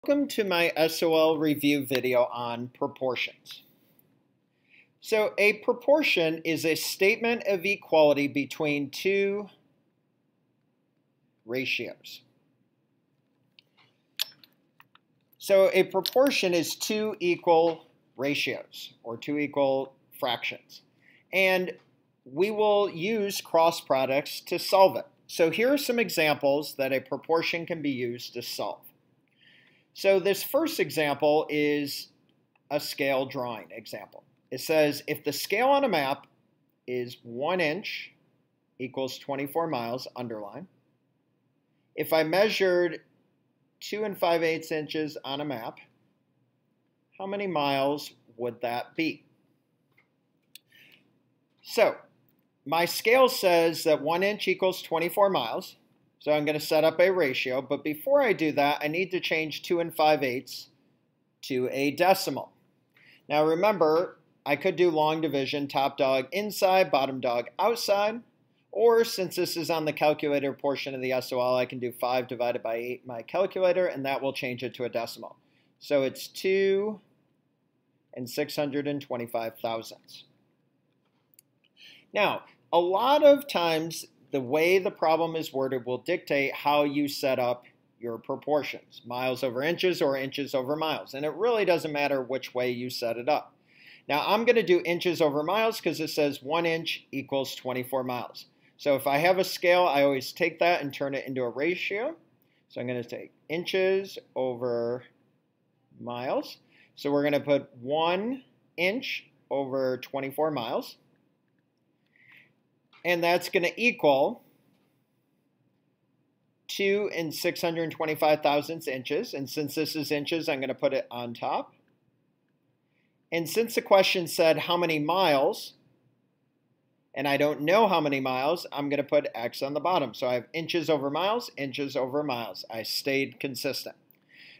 Welcome to my SOL review video on proportions. So a proportion is a statement of equality between two ratios. So a proportion is two equal ratios or two equal fractions. And we will use cross products to solve it. So here are some examples that a proportion can be used to solve. So this first example is a scale drawing example. It says if the scale on a map is 1 inch equals 24 miles, underline. If I measured 2 5/8 inches on a map, how many miles would that be? So my scale says that 1 inch equals 24 miles. So I'm going to set up a ratio, but before I do that, I need to change 2 5/8 to a decimal. Now remember, I could do long division, top dog inside, bottom dog outside, or since this is on the calculator portion of the SOL, I can do 5 divided by 8 in my calculator, and that will change it to a decimal. So it's 2 625 thousandths. Now, a lot of times, the way the problem is worded will dictate how you set up your proportions, miles over inches or inches over miles. And it really doesn't matter which way you set it up. Now I'm going to do inches over miles because it says 1 inch equals 24 miles. So if I have a scale, I always take that and turn it into a ratio. So I'm going to take inches over miles. So we're going to put 1 inch over 24 miles. And that's going to equal 2 625 thousandths inches. And since this is inches, I'm going to put it on top. And since the question said how many miles, and I don't know how many miles, I'm going to put X on the bottom. So I have inches over miles, inches over miles. I stayed consistent.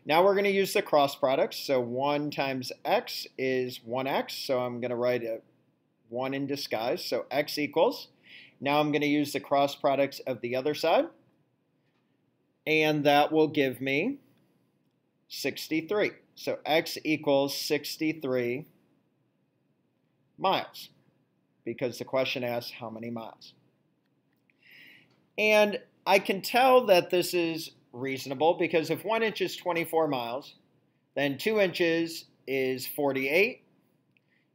Now we're going to use the cross products. So 1 times X is 1X. So I'm going to write a 1 in disguise. So X equals. Now I'm going to use the cross products of the other side, and that will give me 63. So X equals 63 miles, because the question asks how many miles. And I can tell that this is reasonable, because if 1 inch is 24 miles, then 2 inches is 48,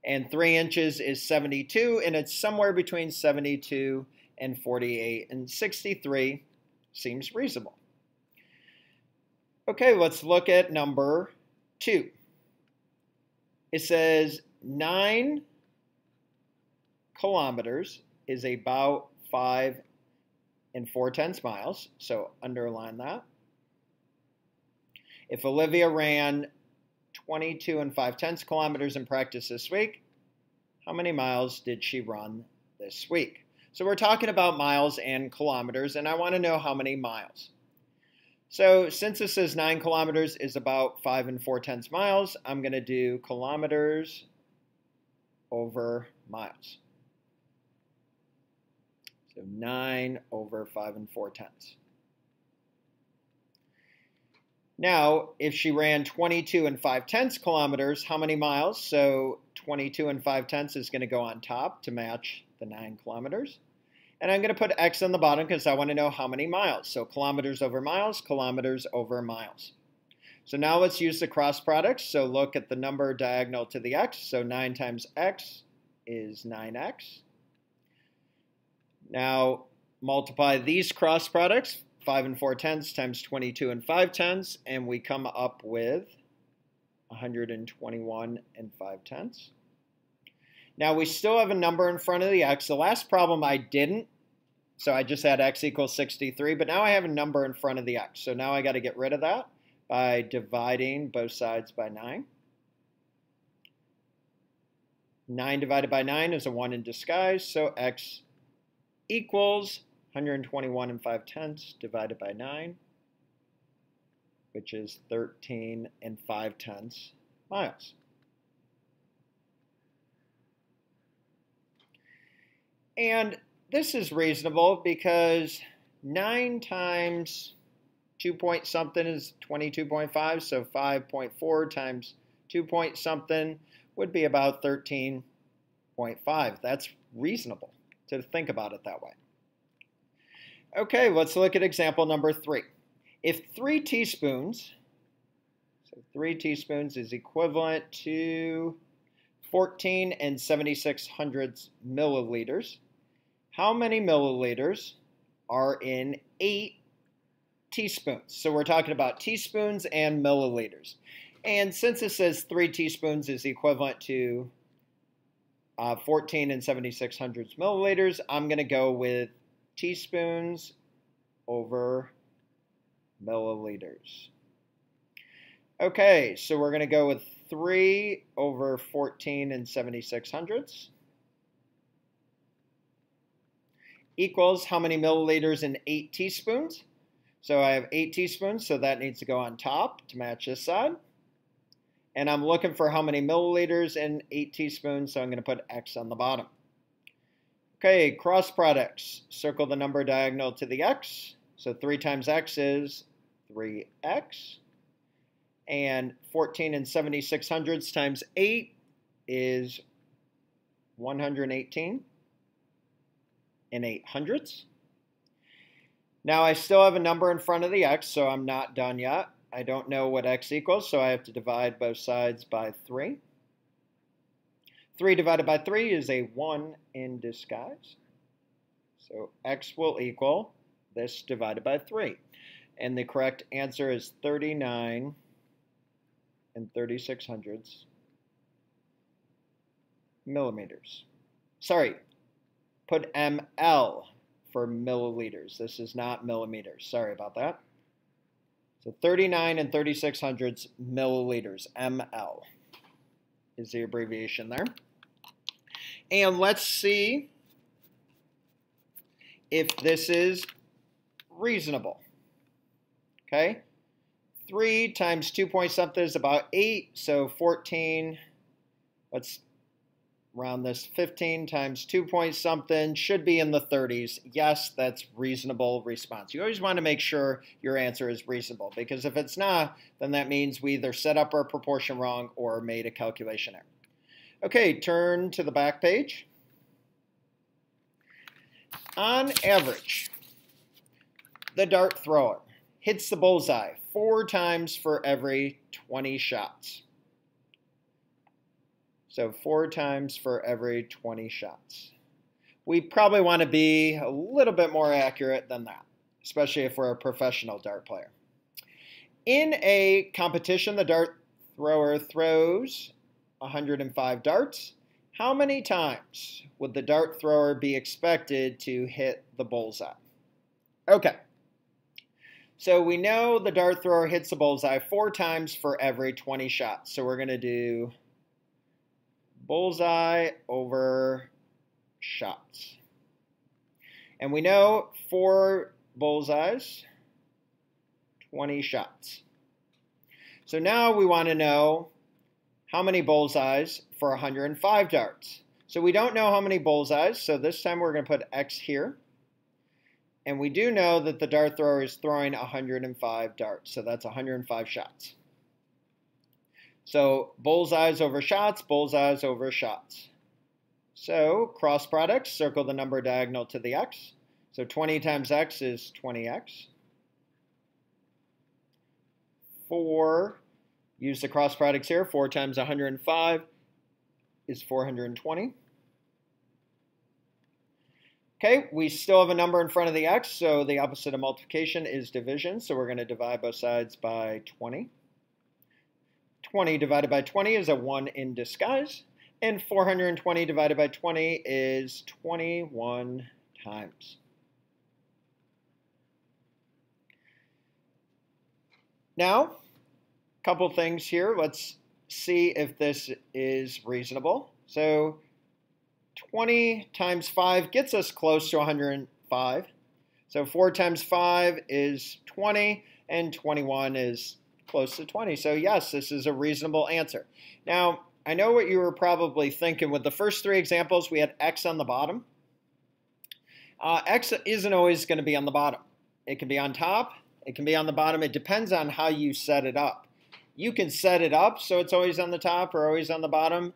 and 3 inches is 72, and it's somewhere between 72 and 48, and 63 seems reasonable. Okay, let's look at number 2. It says 9 kilometers is about 5 4/10 miles, so underline that. If Olivia ran 22 5/10 kilometers in practice this week, how many miles did she run this week? So we're talking about miles and kilometers, and I want to know how many miles. So since it says 9 kilometers is about 5 4/10 miles, I'm going to do kilometers over miles. So 9 over 5 4/10. Now, if she ran 22 5/10 kilometers, how many miles? So 22 5/10 is going to go on top to match the 9 kilometers. And I'm going to put X on the bottom because I want to know how many miles. So kilometers over miles, kilometers over miles. So now let's use the cross products. So look at the number diagonal to the X. So 9 times X is 9X. Now multiply these cross products. 5 4/10 times 22 5/10, and we come up with 121 5/10. Now we still have a number in front of the X. The last problem I didn't, so I just had X equals 63, but now I have a number in front of the X. So now I got to get rid of that by dividing both sides by 9. 9 divided by 9 is a 1 in disguise, so X equals 121 5/10 divided by 9, which is 13 5/10 miles. And this is reasonable because 9 times 2 point something is 22.5, so 5.4 times 2 point something would be about 13.5. That's reasonable to think about it that way. Okay, let's look at example number 3. If 3 teaspoons, so 3 teaspoons is equivalent to 14 76/100 milliliters, how many milliliters are in 8 teaspoons? So we're talking about teaspoons and milliliters. And since it says 3 teaspoons is equivalent to 14 76/100 milliliters, I'm going to go with teaspoons over milliliters. Okay, so we're going to go with 3 over 14 76/100 equals how many milliliters in 8 teaspoons? So I have 8 teaspoons, so that needs to go on top to match this side. And I'm looking for how many milliliters in 8 teaspoons, so I'm going to put X on the bottom. Okay, cross products. Circle the number diagonal to the X. So 3 times X is 3X. And 14 76/100 times 8 is 118 800. Now I still have a number in front of the X, so I'm not done yet. I don't know what X equals, so I have to divide both sides by 3. 3 divided by 3 is a 1 in disguise. So X will equal this divided by 3. And the correct answer is 39 36/100 millimeters. Sorry, put ml for milliliters. This is not millimeters. Sorry about that. So 39 36/100 milliliters, ml, is the abbreviation there. And let's see if this is reasonable. Okay, 3 times 2 point something is about 8, so 14, let's round this, 15 times 2 point something should be in the 30s. Yes, that's reasonable response. You always want to make sure your answer is reasonable, because if it's not, then that means we either set up our proportion wrong or made a calculation error. Okay, turn to the back page. On average, the dart thrower hits the bullseye 4 times for every 20 shots. So 4 times for every 20 shots. We probably want to be a little bit more accurate than that, especially if we're a professional dart player. In a competition, the dart thrower throws 105 darts. How many times would the dart thrower be expected to hit the bullseye? Okay. So we know the dart thrower hits the bullseye 4 times for every 20 shots. So we're going to do bullseye over shots. And we know 4 bullseyes, 20 shots. So now we want to know how many bullseyes for 105 darts. So we don't know how many bullseyes, so this time we're going to put X here. And we do know that the dart thrower is throwing 105 darts, so that's 105 shots. So bullseyes over shots, bullseyes over shots. So cross products, circle the number diagonal to the X. So 20 times X is 20X. 4, use the cross products here, 4 times 105 is 420. Okay, we still have a number in front of the X, so the opposite of multiplication is division, so we're going to divide both sides by 20. 20 divided by 20 is a 1 in disguise, and 420 divided by 20 is 21 times. Now, a couple things here. Let's see if this is reasonable. So 20 times 5 gets us close to 105. So 4 times 5 is 20, and 21 is close to 20. So yes, this is a reasonable answer. Now, I know what you were probably thinking. With the first 3 examples, we had X on the bottom. X isn't always going to be on the bottom. It can be on top, It can be on the bottom. It depends on how you set it up. You can set it up so it's always on the top or always on the bottom.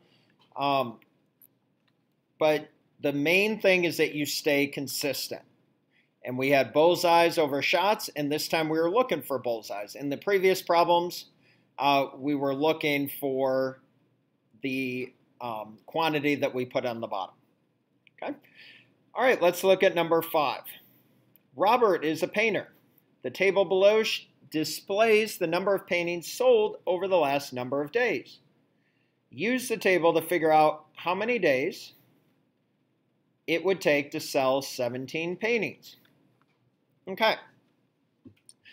But the main thing is that you stay consistent. And we had bullseyes over shots, and this time we were looking for bullseyes. In the previous problems, we were looking for the quantity that we put on the bottom. Okay. All right, let's look at number 5. Robert is a painter. The table below displays the number of paintings sold over the last number of days. Use the table to figure out how many days it would take to sell 17 paintings. Okay.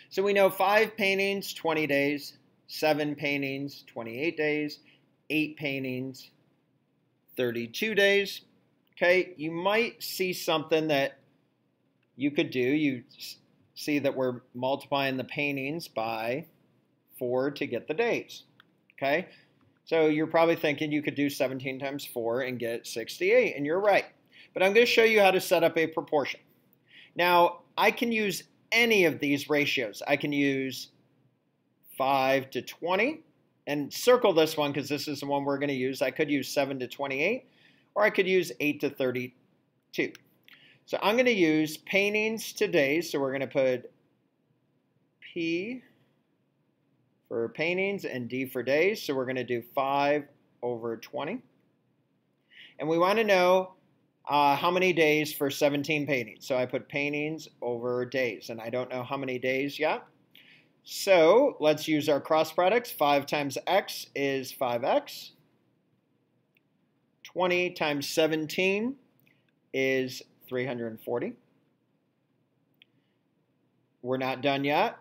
So we know 5 paintings, 20 days, 7 paintings, 28 days, 8 paintings, 32 days. Okay, you might see something that you could do. You see that we're multiplying the paintings by 4 to get the days. Okay, so you're probably thinking you could do 17 times 4 and get 68, and you're right. But I'm going to show you how to set up a proportion. Now, I can use any of these ratios. I can use 5 to 20, and circle this one because this is the one we're going to use. I could use 7 to 28, or I could use 8 to 32. So I'm going to use paintings to days. So we're going to put P for paintings and D for days. So we're going to do 5 over 20. And we want to know how many days for 17 paintings. So I put paintings over days, and I don't know how many days yet. So let's use our cross products. 5 times x is 5x. 20 times 17 is 340. We're not done yet.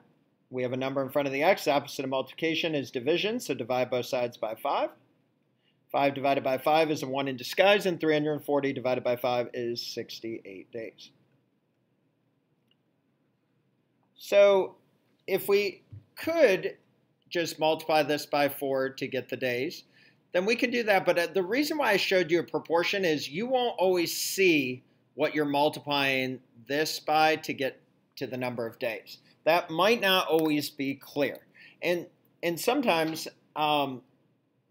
We have a number in front of the x. The opposite of multiplication is division, so divide both sides by 5. 5 divided by 5 is a 1 in disguise, and 340 divided by 5 is 68 days. So if we could just multiply this by 4 to get the days, then we can do that. But the reason why I showed you a proportion is you won't always see what you're multiplying this by to get to the number of days. That might not always be clear. And sometimes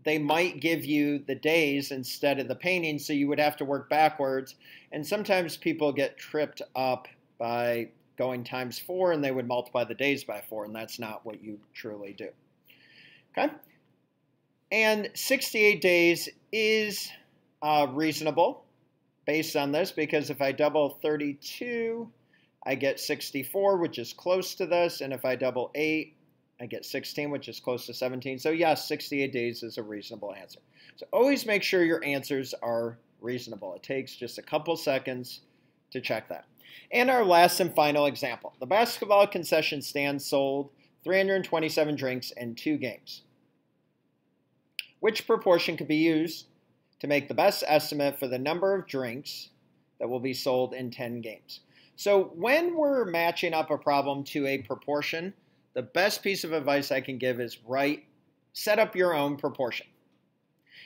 they might give you the days instead of the painting, so you would have to work backwards. And sometimes people get tripped up by going times 4, and they would multiply the days by 4, and that's not what you truly do. Okay? And 68 days is reasonable based on this, because if I double 32, I get 64, which is close to this, and if I double 8, I get 16, which is close to 17. So yes, 68 days is a reasonable answer. So always make sure your answers are reasonable. It takes just a couple seconds to check that. And our last and final example. The basketball concession stand sold 327 drinks in 2 games. Which proportion could be used to make the best estimate for the number of drinks that will be sold in 10 games? So when we're matching up a problem to a proportion, the best piece of advice I can give is set up your own proportion.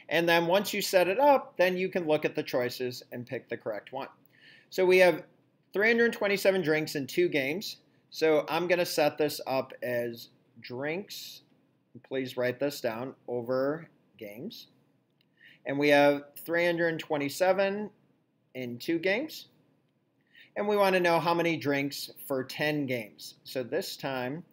And then once you set it up, then you can look at the choices and pick the correct one. So we have 327 drinks in 2 games. So I'm going to set this up as drinks, please write this down, over games. And we have 327 in 2 games. And we want to know how many drinks for 10 games. So this time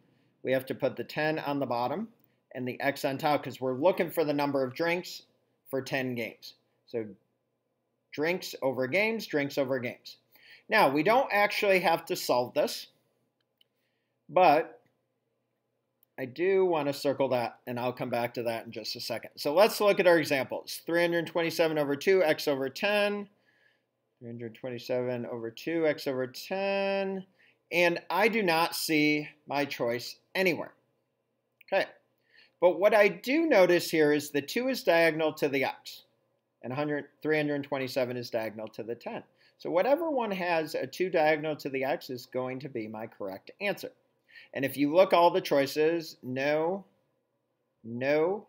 we have to put the 10 on the bottom and the X on top because we're looking for the number of drinks for 10 games. So drinks over games, drinks over games. Now, we don't actually have to solve this, but I do want to circle that, and I'll come back to that in just a second. So let's look at our examples. 327 over 2, x over 10. 327 over 2, x over 10. And I do not see my choice anywhere. Okay. But what I do notice here is the 2 is diagonal to the x, and 327 is diagonal to the 10. So whatever one has a 2 diagonal to the x is going to be my correct answer. And if you look all the choices, no, no,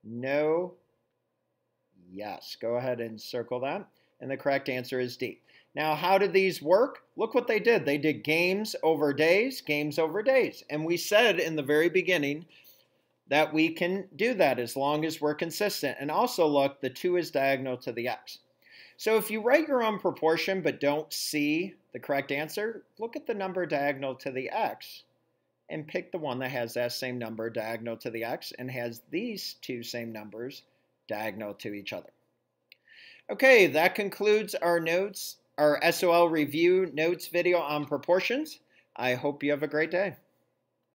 no, yes. Go ahead and circle that. And the correct answer is D. Now, how did these work? Look what they did. They did games over days, games over days. And we said in the very beginning that we can do that as long as we're consistent. And also look, the 2 is diagonal to the x. So if you write your own proportion but don't see the correct answer, look at the number diagonal to the x and pick the one that has that same number diagonal to the x and has these 2 same numbers diagonal to each other. Okay, that concludes our notes, our SOL review notes video on proportions. I hope you have a great day.